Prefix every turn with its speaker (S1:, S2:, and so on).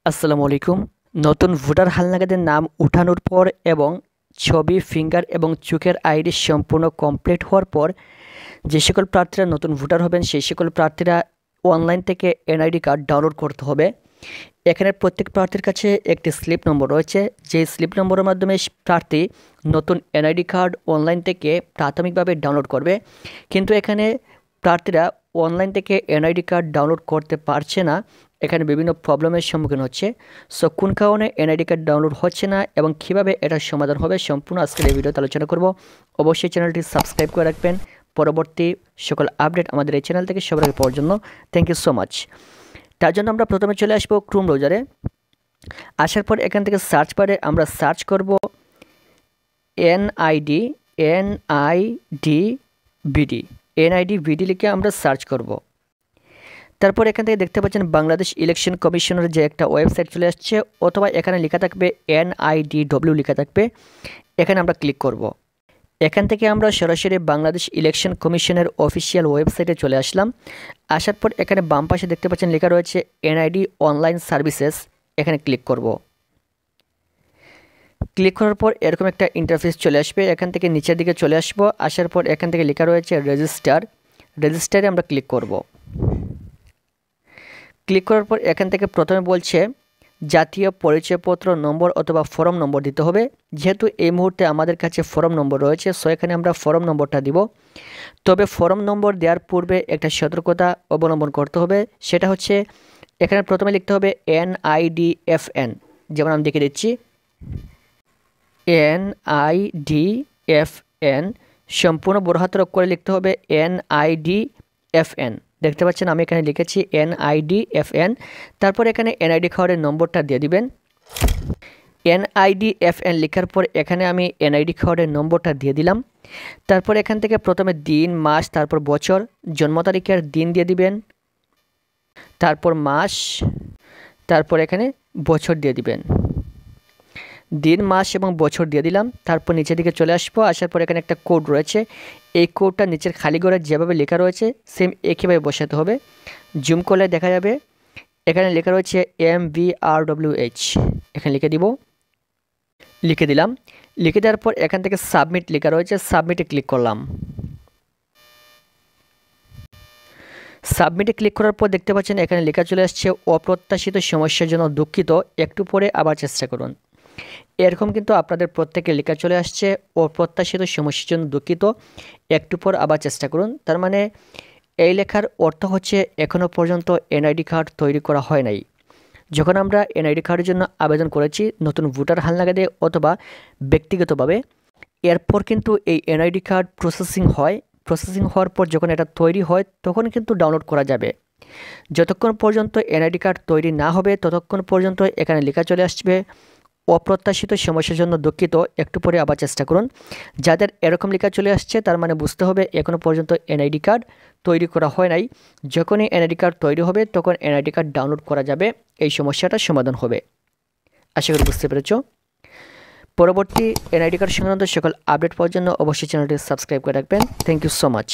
S1: আসসালামু আলাইকুম। নতুন ভোটার হালনাগাদের নাম উঠানোর পর এবং ছবি, ফিঙ্গার এবং চোখের আইডি সম্পূর্ণ কমপ্লিট হওয়ার পর যে সকল প্রার্থীরা নতুন ভোটার হবেন সেই সকল প্রার্থীরা অনলাইন থেকে এনআইডি কার্ড ডাউনলোড করতে হবে। এখানে প্রত্যেক প্রার্থীর কাছে একটি স্লিপ নম্বর রয়েছে, যে স্লিপ নম্বরের মাধ্যমে প্রার্থী নতুন এনআইডি কার্ড অনলাইন থেকে প্রাথমিকভাবে ডাউনলোড করবে। কিন্তু এখানে প্রার্থীরা অনলাইন থেকে এনআইডি কার্ড ডাউনলোড করতে পারছে না, এখানে বিভিন্ন প্রবলেমের সম্মুখীন হচ্ছে। সো কোন কারণে এনআইডি কার্ড ডাউনলোড হচ্ছে না এবং কীভাবে এটার সমাধান হবে সম্পূর্ণ আজকের এই ভিডিওতে আলোচনা করব। অবশ্যই চ্যানেলটি সাবস্ক্রাইব করে রাখবেন পরবর্তী সকল আপডেট আমাদের এই চ্যানেল থেকে সবার আগে পাওয়ার জন্য। Thank you so much. তার জন্য আমরা প্রথমে চলে আসবো ক্রোম ব্রাউজারে। আসার পর এখান থেকে সার্চ বারে আমরা সার্চ করব এনআইডি ভিডি লিখে আমরা সার্চ করব। তারপর এখান থেকে দেখতে পাচ্ছেন বাংলাদেশ ইলেকশন কমিশনের যে একটা ওয়েবসাইট চলে আসছে, অথবা এখানে লেখা থাকবে NIDW লেখা থাকবে, এখানে আমরা ক্লিক করব। এখান থেকে আমরা সরাসরি বাংলাদেশ ইলেকশন কমিশনের অফিসিয়াল ওয়েবসাইটে চলে আসলাম। আসার পর এখানে বাম পাশে দেখতে পাচ্ছেন লেখা রয়েছে এনআইডি অনলাইন সার্ভিসেস, এখানে ক্লিক করব। ক্লিক করার পর এরকম একটা ইন্টারফেস চলে আসবে। এখান থেকে নিচের দিকে চলে আসবো। আসার পর এখান থেকে লেখা রয়েছে রেজিস্টারে আমরা ক্লিক করব। ক্লিক করার পর এখান থেকে প্রথমে বলছে জাতীয় পরিচয়পত্র নম্বর অথবা ফর্ম নম্বর দিতে হবে। যেহেতু এই মুহূর্তে আমাদের কাছে ফর্ম নম্বর রয়েছে, সো এখানে আমরা ফর্ম নম্বরটা দিব। তবে ফর্ম নম্বর দেওয়ার পূর্বে একটা সতর্কতা অবলম্বন করতে হবে, সেটা হচ্ছে এখানে প্রথমে লিখতে হবে NIDFN, যেমন আমি দেখে দিচ্ছি NIDFN, সম্পূর্ণ বড় হাতের অক্ষরে লিখতে হবে NIDFN। দেখতে পাচ্ছেন আমি এখানে লিখেছি NIDFN। তারপর এখানে এনআইডি কার্ডের নম্বরটা দিয়ে দিবেন। NIDFN লেখার পর এখানে আমি এনআইডি কার্ডের নম্বরটা দিয়ে দিলাম। তারপর এখান থেকে প্রথমে দিন, মাস, তারপর বছর, জন্ম তারিখের দিন দিয়ে দিবেন, তারপর মাস, তারপর এখানে বছর দিয়ে দিবেন। দিন, মাস এবং বছর দিয়ে দিলাম। তারপর নিচের দিকে চলে আসবো। আসার পর এখানে একটা কোড রয়েছে, এই কোডটা নিচের খালি ঘরে যেভাবে লেখা রয়েছে সেম একইভাবে বসাতে হবে। জুম করলে দেখা যাবে এখানে লেখা রয়েছে MVRWH, এখানে লিখে দিব। লিখে দিলাম। লিখে দেওয়ার পর এখান থেকে সাবমিট লেখা রয়েছে, সাবমিটে ক্লিক করলাম। সাবমিটে ক্লিক করার পর দেখতে পাচ্ছেন এখানে লেখা চলে আসছে অপ্রত্যাশিত সমস্যার জন্য দুঃখিত, একটু পরে আবার চেষ্টা করুন। এরকম কিন্তু আপনাদের প্রত্যেকে লেখা চলে আসছে অপ্রত্যাশিত সমস্যার জন্য দুঃখিত, একটু পর আবার চেষ্টা করুন। তার মানে এই লেখার অর্থ হচ্ছে এখনও পর্যন্ত এনআইডি কার্ড তৈরি করা হয় নাই। যখন আমরা এনআইডি কার্ডের জন্য আবেদন করেছি নতুন ভোটার হালনাগাদে অথবা ব্যক্তিগতভাবে, এরপর কিন্তু এই এনআইডি কার্ড প্রসেসিং হয়। প্রসেসিং হওয়ার পর যখন এটা তৈরি হয় তখন কিন্তু ডাউনলোড করা যাবে। যতক্ষণ পর্যন্ত এনআইডি কার্ড তৈরি না হবে ততক্ষণ পর্যন্ত এখানে লেখা চলে আসবে অপ্রত্যাশিত সমস্যার জন্য দুঃখিত, একটু পরে আবার চেষ্টা করুন। যাদের এরকম লেখা চলে আসছে তার মানে বুঝতে হবে এখনও পর্যন্ত এনআইডি কার্ড তৈরি করা হয় নাই। যখনই এনআইডি কার্ড তৈরি হবে তখন এনআইডি কার্ড ডাউনলোড করা যাবে, এই সমস্যাটা সমাধান হবে। আশা করি বুঝতে পেরেছ। পরবর্তী এনআইডি কার্ড সংক্রান্ত সকল আপডেট পাওয়ার জন্য অবশ্যই চ্যানেলটি সাবস্ক্রাইব করে রাখবেন। Thank you so much.